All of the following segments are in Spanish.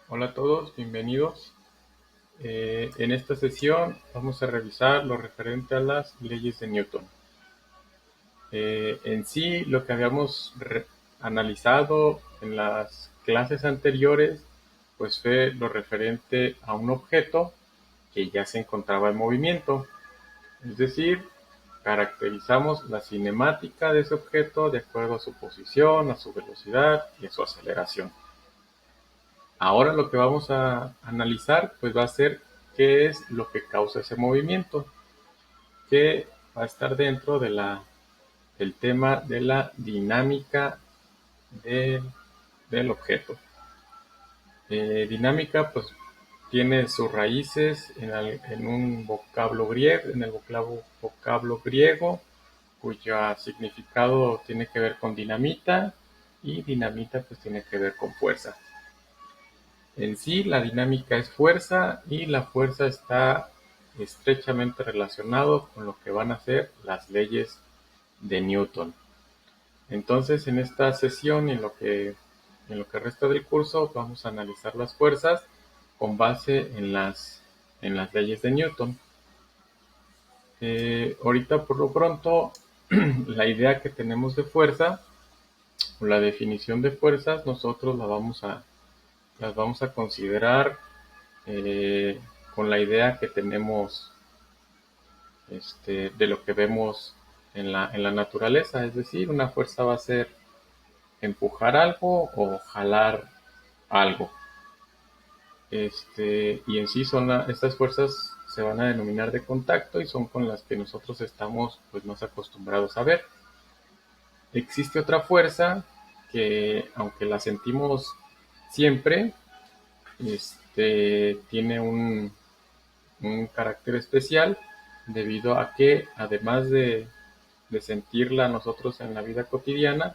Hola a todos, bienvenidos. En esta sesión vamos a revisar lo referente a las leyes de Newton. En sí, lo que habíamos analizado en las clases anteriores, pues fue lo referente a un objeto que ya se encontraba en movimiento. Es decir, caracterizamos la cinemática de ese objeto de acuerdo a su posición, a su velocidad y a su aceleración. Ahora lo que vamos a analizar pues va a ser qué es lo que causa ese movimiento, que va a estar dentro del tema de la dinámica de- del objeto. Dinámica pues tiene sus raíces en un vocablo griego, en el vocablo griego, cuyo significado tiene que ver con dinamita y dinamita pues tiene que ver con fuerza. En sí, la dinámica es fuerza y la fuerza está estrechamente relacionado con lo que van a ser las leyes de Newton. Entonces, en esta sesión y en lo que resta del curso, vamos a analizar las fuerzas con base en las leyes de Newton. Ahorita, por lo pronto, la idea que tenemos de fuerza o la definición de fuerzas, nosotros las vamos a considerar eh, con la idea que tenemos de lo que vemos en la naturaleza, es decir, una fuerza va a ser empujar algo o jalar algo. Y en sí estas fuerzas se van a denominar de contacto y son con las que nosotros estamos pues más acostumbrados a ver. Existe otra fuerza que aunque la sentimos siempre, tiene un carácter especial debido a que además de sentirla nosotros en la vida cotidiana,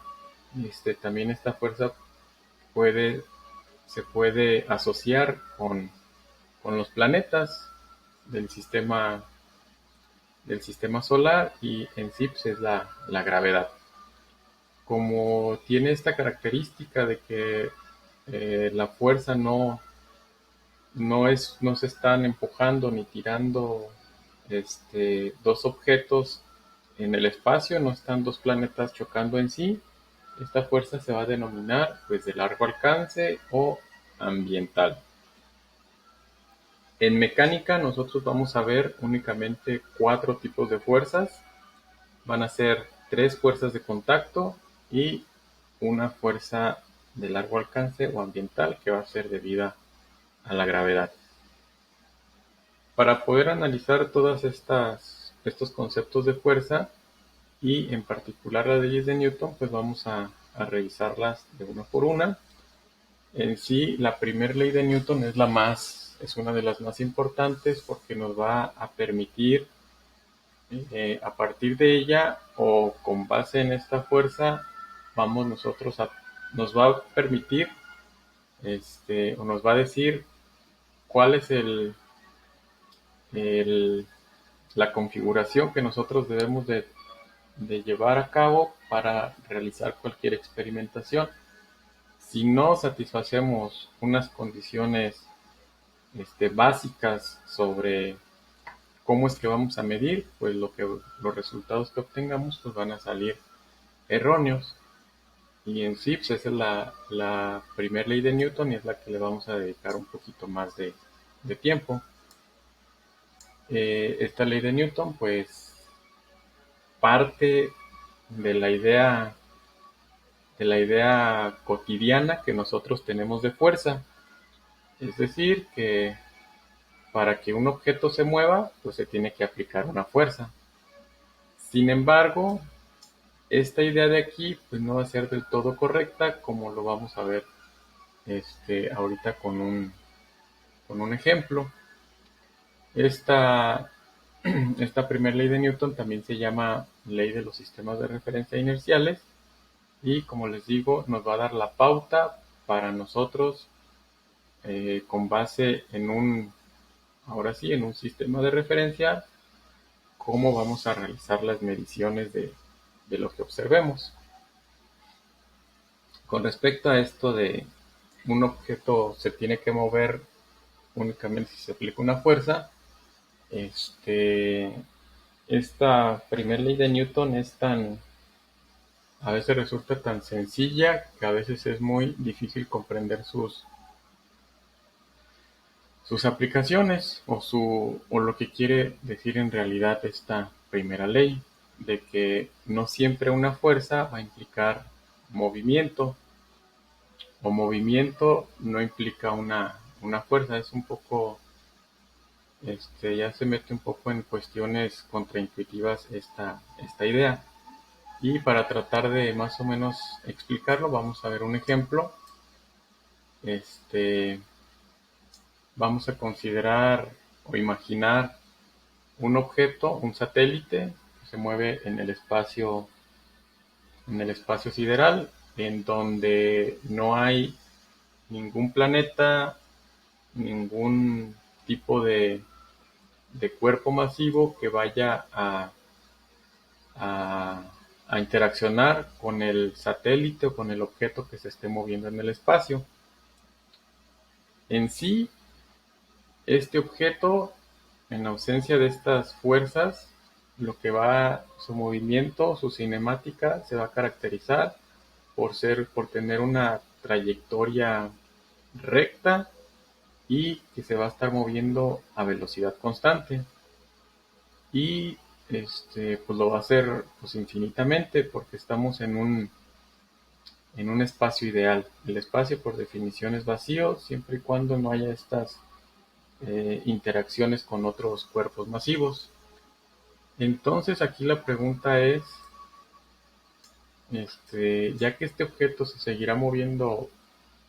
también esta fuerza puede, se puede asociar con los planetas del del sistema solar y en sí pues, es la gravedad. Como tiene esta característica de que la fuerza no se están empujando ni tirando dos objetos en el espacio, no están dos planetas chocando en sí. Esta fuerza se va a denominar pues de largo alcance o ambiental. En mecánica nosotros vamos a ver únicamente cuatro tipos de fuerzas. Van a ser tres fuerzas de contacto y una fuerza de largo alcance o ambiental que va a ser debida a la gravedad. Para poder analizar estos conceptos de fuerza y en particular las leyes de Newton, pues vamos a revisarlas de una por una. En sí, la primera ley de Newton es una de las más importantes porque nos va a permitir, a partir de ella o con base en esta fuerza, nos va a permitir, o nos va a decir cuál es el- la configuración que nosotros debemos de llevar a cabo para realizar cualquier experimentación. Si no satisfacemos unas condiciones básicas sobre cómo es que vamos a medir, pues los resultados que obtengamos pues van a salir erróneos. Y en sí, pues esa es la primera ley de Newton y es la que le vamos a dedicar un poquito más de tiempo. Esta ley de Newton pues parte de de la idea cotidiana que nosotros tenemos de fuerza. Es decir, que para que un objeto se mueva, pues se tiene que aplicar una fuerza. Sin embargo, esta idea de aquí pues no va a ser del todo correcta, como lo vamos a ver ahorita con un ejemplo. Esta, esta primera ley de Newton también se llama ley de los sistemas de referencia inerciales y como les digo nos va a dar la pauta para nosotros con base ahora sí, en un sistema de referencia, cómo vamos a realizar las mediciones de lo que observemos. Con respecto a esto un objeto se tiene que mover únicamente si se aplica una fuerza, esta primera ley de Newton a veces resulta tan sencilla que a veces es muy difícil comprender sus aplicaciones o lo que quiere decir en realidad esta primera ley, de que no siempre una fuerza va a implicar movimiento, o movimiento no implica una fuerza. Es un poco, ya se mete un poco en cuestiones contraintuitivas esta idea. Y para tratar de más o menos explicarlo, vamos a ver un ejemplo. Este, Vamos a considerar o imaginar un objeto, un satélite, que se mueve en el espacio sideral, en donde no hay ningún planeta, ningún tipo de cuerpo masivo que vaya a, a interaccionar con el satélite o con el objeto que se esté moviendo en el espacio. En sí, este objeto, en ausencia de estas fuerzas, su movimiento, su cinemática, se va a caracterizar por tener una trayectoria recta y que se va a estar moviendo a velocidad constante. Y pues lo va a hacer pues infinitamente porque estamos en un espacio ideal. El espacio por definición es vacío siempre y cuando no haya estas interacciones con otros cuerpos masivos. Entonces aquí la pregunta es, ya que este objeto se seguirá moviendo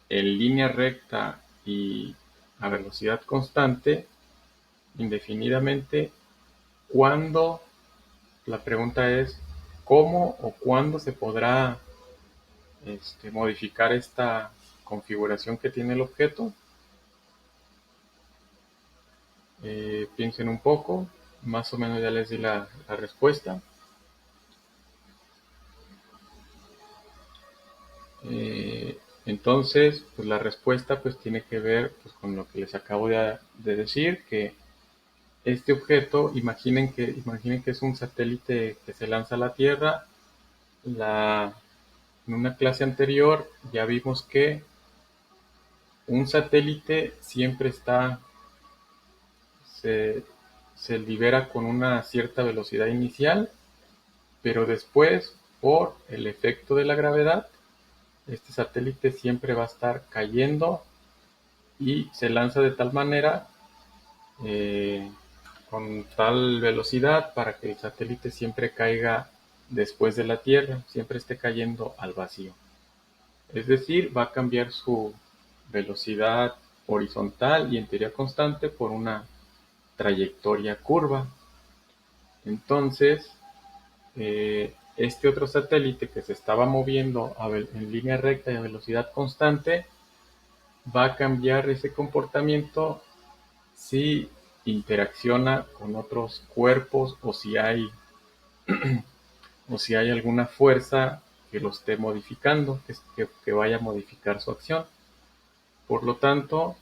en línea recta y a velocidad constante, indefinidamente, ¿cuándo? La pregunta es, ¿cómo o cuándo se podrá modificar esta configuración que tiene el objeto? Piensen un poco, más o menos ya les di la respuesta. Entonces, pues la respuesta pues tiene que ver pues, con lo que les acabo de decir, que este objeto, imaginen que es un satélite que se lanza a la Tierra. En una clase anterior ya vimos que un satélite siempre se, se libera con una cierta velocidad inicial, pero después, por el efecto de la gravedad, este satélite siempre va a estar cayendo y se lanza de tal manera, eh, con tal velocidad, para que el satélite siempre caiga después de la Tierra, siempre esté cayendo al vacío. Es decir, va a cambiar su velocidad horizontal y en teoría constante por una trayectoria curva. Entonces, este otro satélite que se estaba moviendo en línea recta y a velocidad constante va a cambiar ese comportamiento si interacciona con otros cuerpos o si hay alguna fuerza que lo esté modificando, que vaya a modificar su acción. Por lo tanto,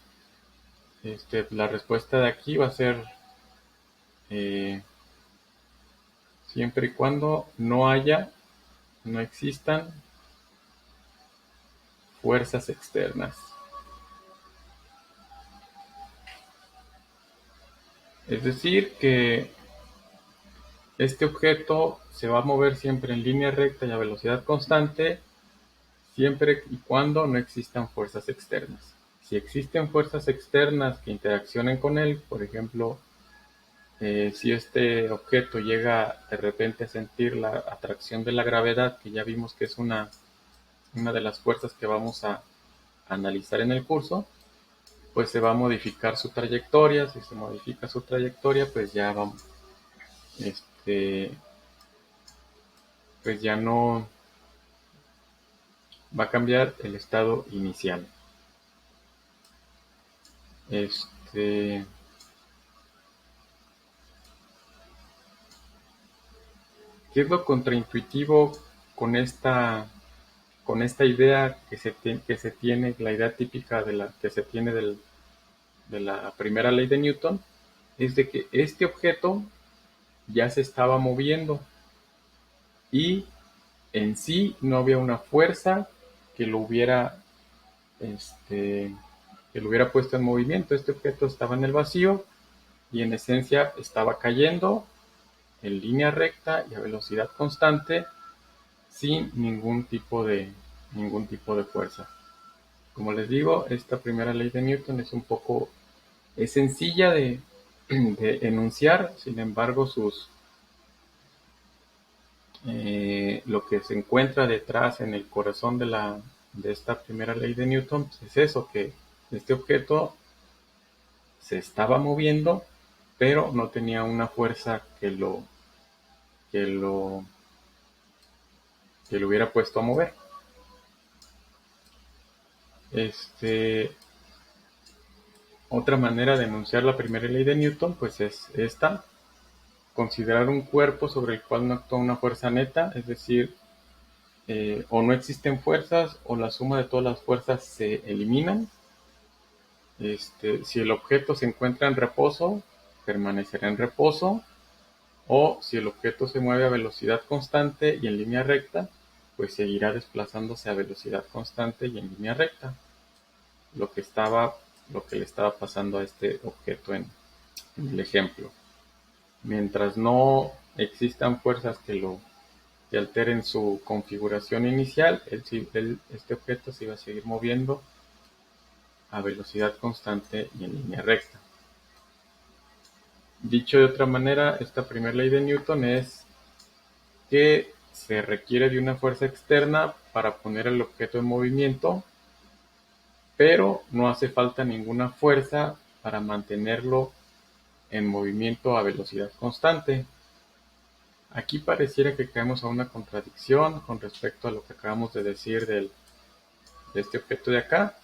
la respuesta de aquí va a ser eh, siempre y cuando no existan fuerzas externas. Es decir, que este objeto se va a mover siempre en línea recta y a velocidad constante, siempre y cuando no existan fuerzas externas. Si existen fuerzas externas que interaccionen con él, por ejemplo, si este objeto llega de repente a sentir la atracción de la gravedad, que ya vimos que es una de las fuerzas que vamos a analizar en el curso, pues se va a modificar su trayectoria. Si se modifica su trayectoria, pues ya vamos, pues ya no va a cambiar el estado inicial. Este, ¿Qué es lo contraintuitivo con con esta idea que se tiene, la idea típica que se tiene de la primera ley de Newton, es de que este objeto ya se estaba moviendo y en sí no había una fuerza que lo hubiera, este, que lo hubiera puesto en movimiento. Este objeto estaba en el vacío y en esencia estaba cayendo en línea recta y a velocidad constante sin ningún tipo de fuerza. Como les digo, esta primera ley de Newton es sencilla de enunciar, sin embargo lo que se encuentra detrás en el corazón de esta primera ley de Newton, pues es eso, que este objeto se estaba moviendo, pero no tenía una fuerza que lo, que lo hubiera puesto a mover. Otra manera de enunciar la primera ley de Newton, pues es esta: considerar un cuerpo sobre el cual no actúa una fuerza neta, es decir, o no existen fuerzas o la suma de todas las fuerzas se eliminan. Si el objeto se encuentra en reposo, permanecerá en reposo, o si el objeto se mueve a velocidad constante y en línea recta, pues seguirá desplazándose a velocidad constante y en línea recta, lo que le estaba pasando a este objeto en el ejemplo. Mientras no existan fuerzas que alteren su configuración inicial, este objeto se iba a seguir moviendo a velocidad constante y en línea recta. Dicho de otra manera, esta primera ley de Newton es que se requiere de una fuerza externa para poner el objeto en movimiento, pero no hace falta ninguna fuerza para mantenerlo en movimiento a velocidad constante. Aquí pareciera que caemos a una contradicción con respecto a lo que acabamos de decir de este objeto de acá.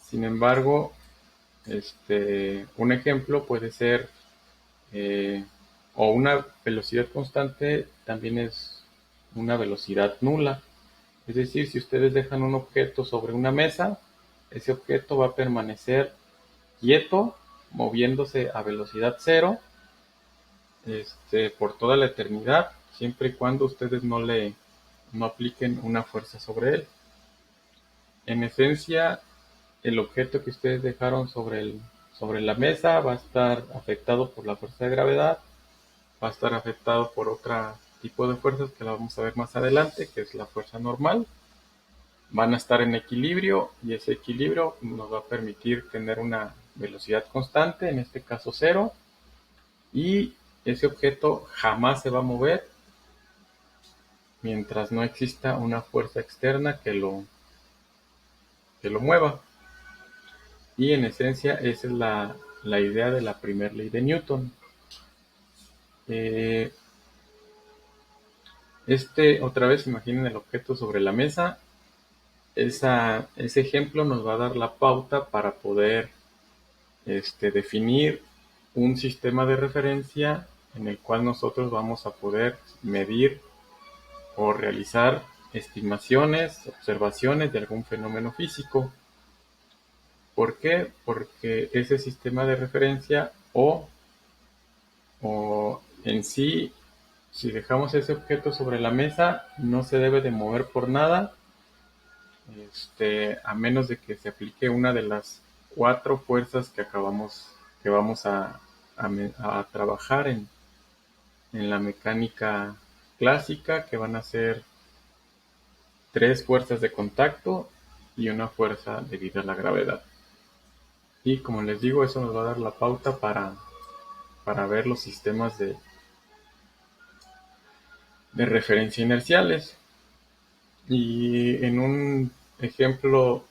Sin embargo, un ejemplo puede ser, o una velocidad constante también es una velocidad nula. Es decir, si ustedes dejan un objeto sobre una mesa, ese objeto va a permanecer quieto, moviéndose a velocidad cero, por toda la eternidad, siempre y cuando ustedes no apliquen una fuerza sobre él. En esencia, el objeto que ustedes dejaron sobre la mesa va a estar afectado por la fuerza de gravedad, va a estar afectado por otro tipo de fuerzas que la vamos a ver más adelante, que es la fuerza normal. Van a estar en equilibrio y ese equilibrio nos va a permitir tener una velocidad constante, en este caso cero, y ese objeto jamás se va a mover mientras no exista una fuerza externa que lo mueva. Y en esencia esa es la idea de la primera ley de Newton. Otra vez, imaginen el objeto sobre la mesa. Ese ejemplo nos va a dar la pauta para poder definir un sistema de referencia en el cual nosotros vamos a poder medir o realizar estimaciones, observaciones de algún fenómeno físico. ¿Por qué? Porque ese sistema de referencia o en sí, si dejamos ese objeto sobre la mesa, no se debe de mover por nada, a menos de que se aplique una de las 4 fuerzas que vamos a trabajar en la mecánica clásica, que van a ser 3 fuerzas de contacto y una fuerza debido a la gravedad. Y como les digo, eso nos va a dar la pauta para ver los sistemas de referencia inerciales. Y en un ejemplo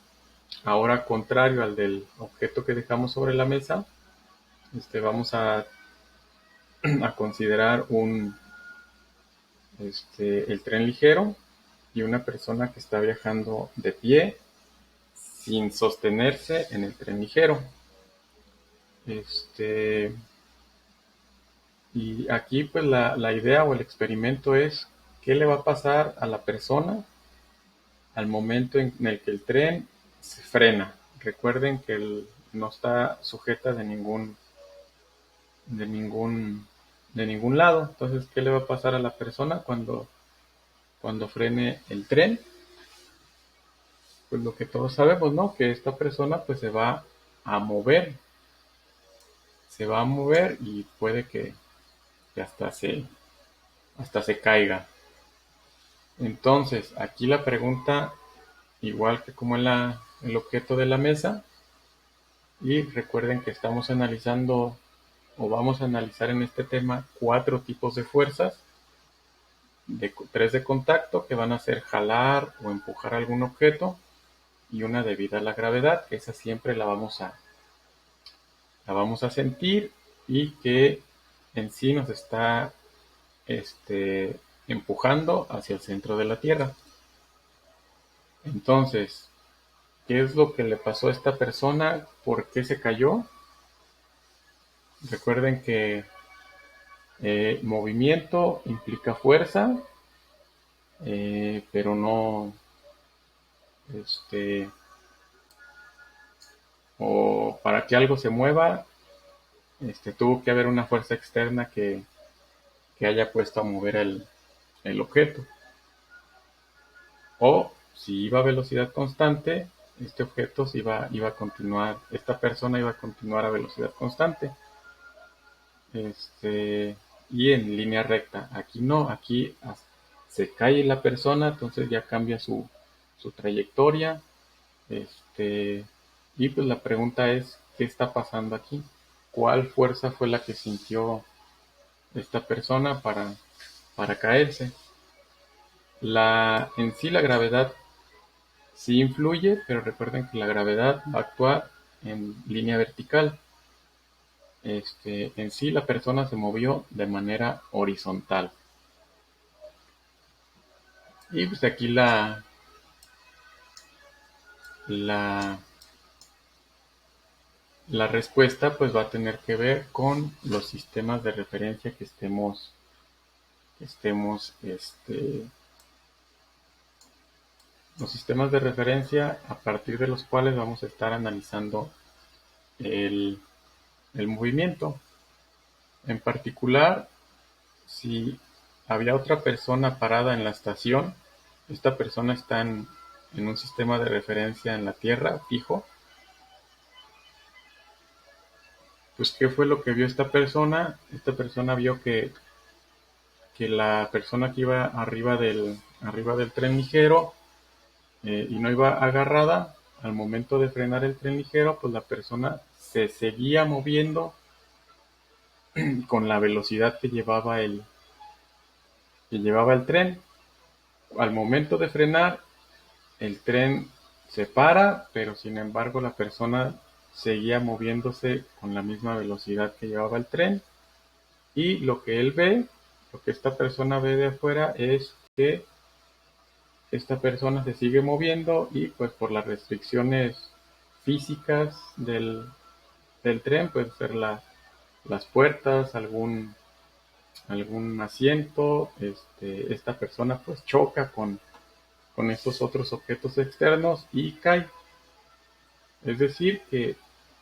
ahora contrario al del objeto que dejamos sobre la mesa, vamos a considerar el tren ligero y una persona que está viajando de pie sin sostenerse en el tren ligero. Y aquí pues la idea o el experimento es qué le va a pasar a la persona al momento en el que el tren se frena. Recuerden que no está sujeta de ningún, de ningún lado. Entonces, ¿qué le va a pasar a la persona cuando frene el tren? Pues lo que todos sabemos, ¿no? Que esta persona pues a mover, se va a mover y puede que hasta se caiga. Entonces, aquí la pregunta, igual que como en el objeto de la mesa, y recuerden que estamos analizando o vamos a analizar en este tema 4 tipos de fuerzas, tres de contacto que van a ser jalar o empujar algún objeto y una debida a la gravedad, que esa siempre la vamos a sentir y que en sí nos está empujando hacia el centro de la Tierra. Entonces, ¿qué es lo que le pasó a esta persona? ¿Por qué se cayó? Recuerden que movimiento implica fuerza, pero no, este, o para que algo se mueva, tuvo que haber una fuerza externa que haya puesto a mover el objeto. O si iba a velocidad constante, este objeto iba a continuar, esta persona iba a continuar a velocidad constante. Y en línea recta. Aquí no, aquí se cae la persona, entonces ya cambia su trayectoria. Y pues la pregunta es, ¿qué está pasando aquí? ¿Cuál fuerza fue la que sintió esta persona para caerse? En sí la gravedad sí influye, pero recuerden que la gravedad va a actuar en línea vertical. En sí la persona se movió de manera horizontal. Y pues aquí la, la respuesta pues va a tener que ver con los sistemas de referencia los sistemas de referencia a partir de los cuales vamos a estar analizando el, el movimiento. En particular, si había otra persona parada en la estación, esta persona está en un sistema de referencia en la Tierra fijo, pues ¿qué fue lo que vio esta persona? Esta persona vio que la persona que iba arriba del tren ligero y no iba agarrada, al momento de frenar el tren ligero, pues la persona se seguía moviendo con la velocidad que llevaba el tren. Al momento de frenar, el tren se para, pero sin embargo la persona seguía moviéndose con la misma velocidad que llevaba el tren. Y lo que él ve, lo que esta persona ve de afuera es que esta persona se sigue moviendo y pues por las restricciones físicas del tren, puede ser las puertas, algún asiento, esta persona pues choca con estos otros objetos externos y cae. Es decir, que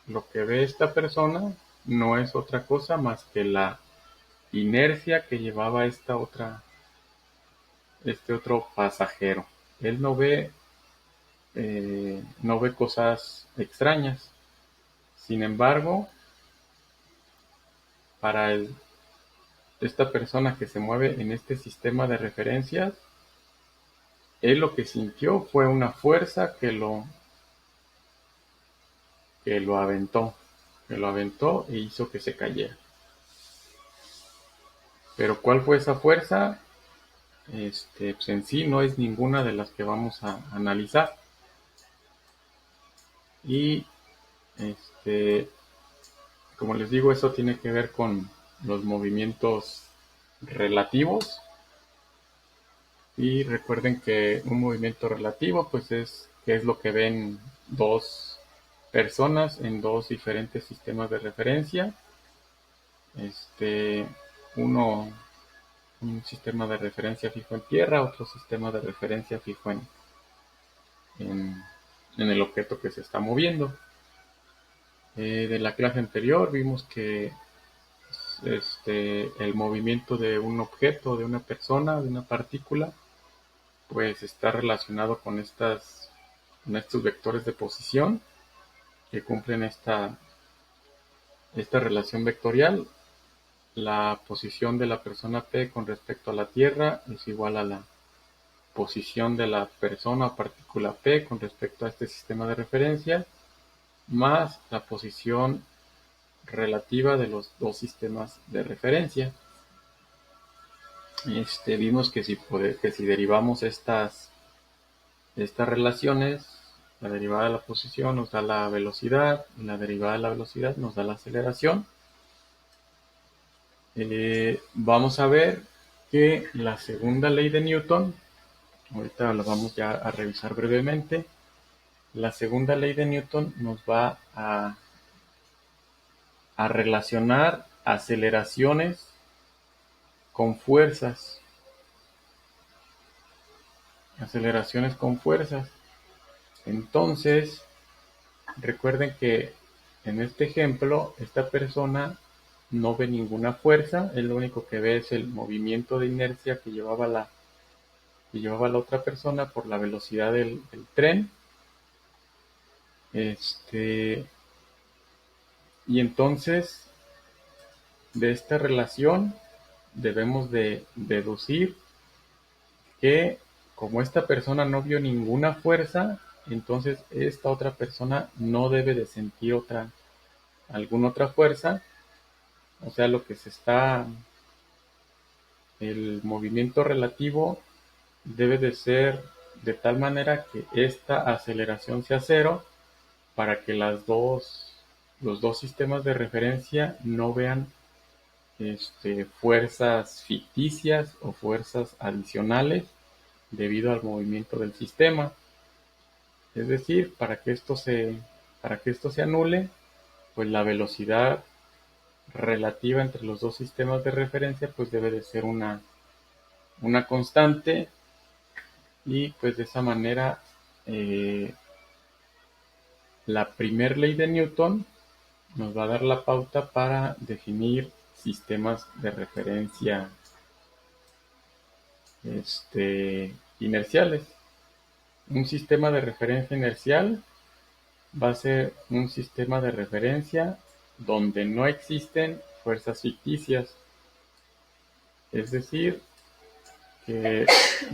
lo que ve esta persona no es otra cosa más que la inercia que llevaba este otro pasajero. Él no ve cosas extrañas. Sin embargo, para esta persona que se mueve en este sistema de referencias, él lo que sintió fue una fuerza que lo aventó e hizo que se cayera. Pero ¿cuál fue esa fuerza? Pues en sí no es ninguna de las que vamos a analizar. Y como les digo, eso tiene que ver con los movimientos relativos. Y recuerden que un movimiento relativo, pues que es lo que ven dos personas en dos diferentes sistemas de referencia. Uno, un sistema de referencia fijo en tierra, otro sistema de referencia fijo en el objeto que se está moviendo. De la clase anterior vimos que el movimiento de un objeto, de una persona, de una partícula, pues está relacionado con estos vectores de posición que cumplen esta relación vectorial. La posición de la persona P con respecto a la Tierra es igual a la posición de la persona o partícula P con respecto a este sistema de referencia, más la posición relativa de los dos sistemas de referencia. Vimos que si derivamos estas relaciones, la derivada de la posición nos da la velocidad, y la derivada de la velocidad nos da la aceleración. Vamos a ver que la segunda ley de Newton, ahorita la vamos ya a revisar brevemente, la segunda ley de Newton nos va a relacionar aceleraciones con fuerzas. Aceleraciones con fuerzas. Entonces, recuerden que en este ejemplo, esta persona no ve ninguna fuerza, él lo único que ve es el movimiento de inercia que llevaba la otra persona por la velocidad del tren. Y entonces, de esta relación debemos de deducir que como esta persona no vio ninguna fuerza, entonces esta otra persona no debe de sentir alguna otra fuerza. O sea, el movimiento relativo debe de ser de tal manera que esta aceleración sea cero para que los dos sistemas de referencia no vean fuerzas ficticias o fuerzas adicionales debido al movimiento del sistema. Es decir, para que esto se anule, pues la velocidad relativa entre los dos sistemas de referencia pues debe de ser una constante, y pues de esa manera la primer ley de Newton nos va a dar la pauta para definir sistemas de referencia inerciales. Un sistema de referencia inercial va a ser un sistema de referencia donde no existen fuerzas ficticias. Es decir, que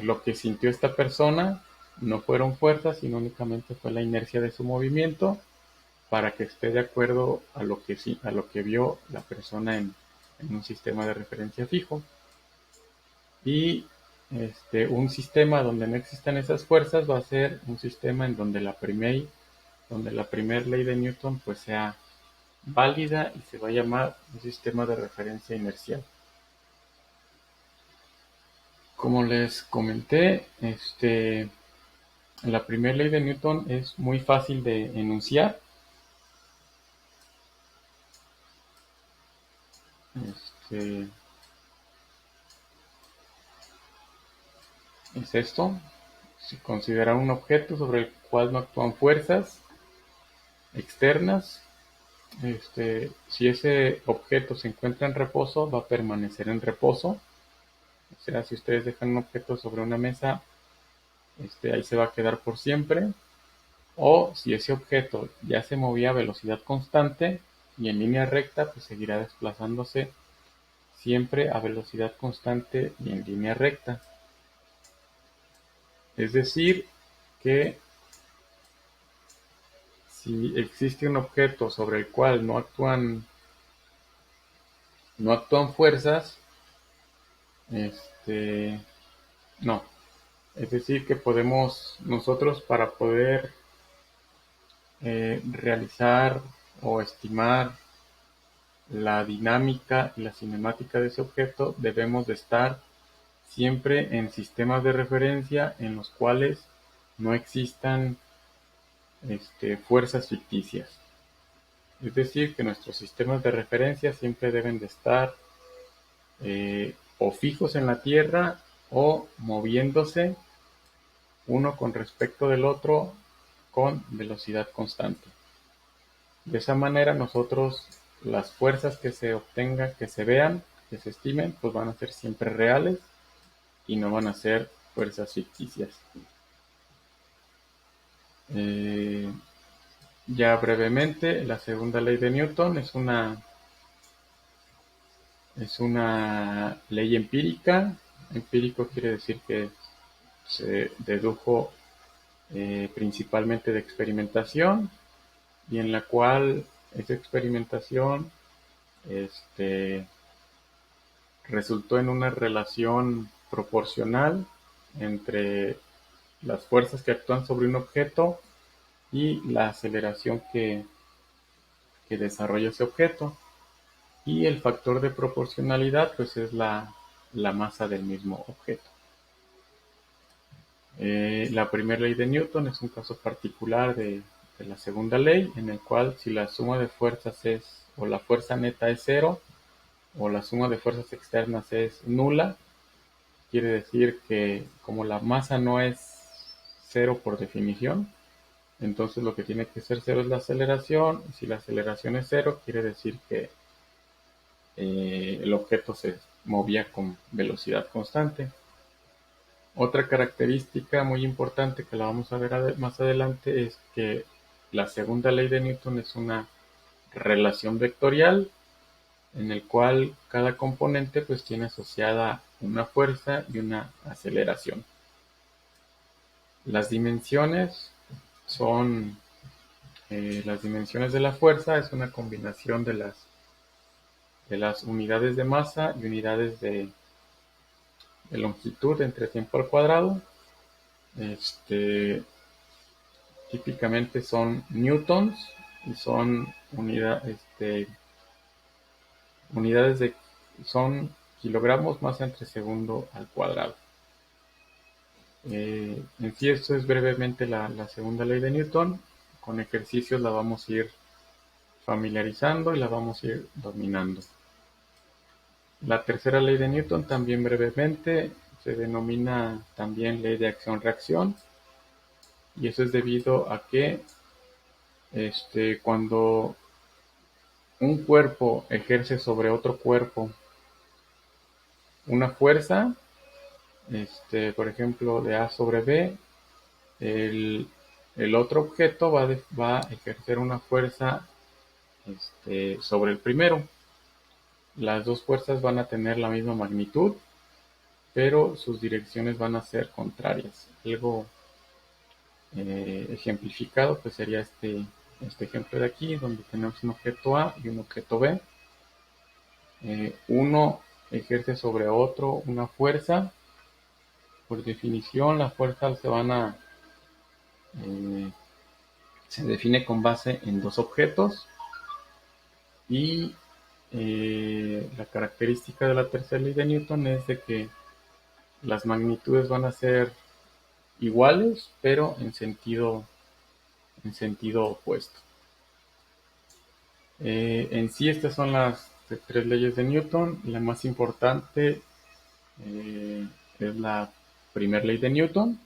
lo que sintió esta persona no fueron fuerzas, sino únicamente fue la inercia de su movimiento, para que esté de acuerdo a lo que vio la persona en un sistema de referencia fijo. Y un sistema donde no existan esas fuerzas va a ser un sistema en donde la primera ley de Newton pues sea válida y se va a llamar un sistema de referencia inercial. Como les comenté, la primera ley de Newton es muy fácil de enunciar. Es esto: si considera un objeto sobre el cual no actúan fuerzas externas, si ese objeto se encuentra en reposo, va a permanecer en reposo. O sea, si ustedes dejan un objeto sobre una mesa, ahí se va a quedar por siempre. O si ese objeto ya se movía a velocidad constante y en línea recta, pues seguirá desplazándose siempre a velocidad constante y en línea recta. Es decir, que si existe un objeto sobre el cual no actúan fuerzas, no. Es decir, que podemos nosotros, para poder realizar o estimar la dinámica y la cinemática de ese objeto, debemos de estar siempre en sistemas de referencia en los cuales no existan fuerzas ficticias. Es decir, que nuestros sistemas de referencia siempre deben de estar o fijos en la Tierra o moviéndose uno con respecto del otro con velocidad constante. De esa manera nosotros las fuerzas que se obtengan, que se vean, que se estimen, pues van a ser siempre reales y no van a ser fuerzas ficticias. Ya brevemente, la segunda ley de Newton es una ley empírica. Empírico quiere decir que se dedujo principalmente de experimentación y en la cual esa experimentación resultó en una relación proporcional entre las fuerzas que actúan sobre un objeto y la aceleración que desarrolla ese objeto. Y el factor de proporcionalidad pues es la masa del mismo objeto. La primera ley de Newton es un caso particular de la segunda ley, en el cual si la suma de fuerzas es, o la fuerza neta es cero, o la suma de fuerzas externas es nula, quiere decir que como la masa no es cero por definición, entonces lo que tiene que ser cero es la aceleración, y si la aceleración es cero, quiere decir que el objeto se movía con velocidad constante. Otra característica muy importante que la vamos a ver más adelante es que la segunda ley de Newton es una relación vectorial en el cual cada componente pues tiene asociada una fuerza y una aceleración. Las dimensiones son las dimensiones de la fuerza es una combinación de las unidades de masa y unidades de longitud entre tiempo al cuadrado. Típicamente son newtons y son unidades son kilogramos masa entre segundo al cuadrado. En sí, esto es brevemente la segunda ley de Newton. Con ejercicios la vamos a ir familiarizando y la vamos a ir dominando. La tercera ley de Newton, también brevemente, se denomina también ley de acción-reacción, y eso es debido a que cuando un cuerpo ejerce sobre otro cuerpo una fuerza, por ejemplo, de A sobre B, el otro objeto va a ejercer una fuerza sobre el primero. Las dos fuerzas van a tener la misma magnitud, pero sus direcciones van a ser contrarias. Algo ejemplificado pues sería este ejemplo de aquí, donde tenemos un objeto A y un objeto B. Uno ejerce sobre otro una fuerza. Por definición, las fuerzas se define con base en dos objetos, y la característica de la tercera ley de Newton es de que las magnitudes van a ser iguales, pero en sentido opuesto. En sí, estas son las tres leyes de Newton. La más importante es la primera ley de Newton.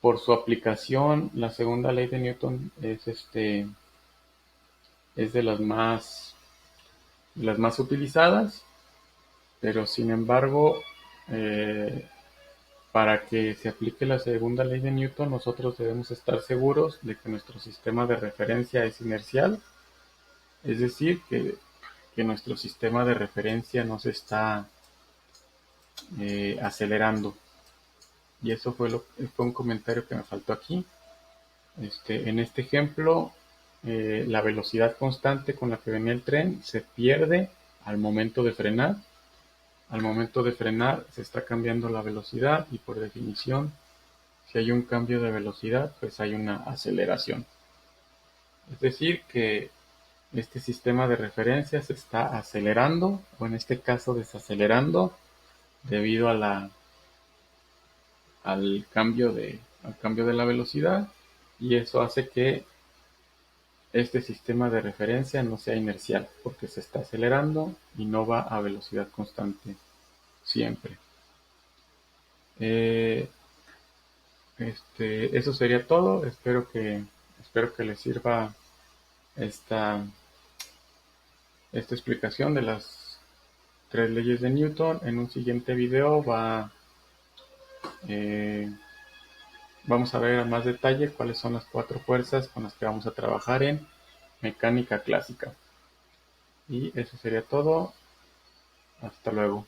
Por su aplicación, la segunda ley de Newton es de las más utilizadas, pero sin embargo, para que se aplique la segunda ley de Newton, nosotros debemos estar seguros de que nuestro sistema de referencia es inercial, es decir, que nuestro sistema de referencia no se está acelerando. Y eso fue un comentario que me faltó aquí. En este ejemplo, la velocidad constante con la que venía el tren se pierde al momento de frenar. Al momento de frenar se está cambiando la velocidad y por definición, si hay un cambio de velocidad, pues hay una aceleración. Es decir, que este sistema de referencia se está acelerando, o en este caso desacelerando, debido al cambio de la velocidad, y eso hace que este sistema de referencia no sea inercial, porque se está acelerando y no va a velocidad constante siempre. Eso sería todo. Espero que les sirva esta, esta explicación de las tres leyes de Newton. En un siguiente video eh, vamos a ver a más detalle cuáles son las cuatro fuerzas con las que vamos a trabajar en mecánica clásica. Y eso sería todo. Hasta luego.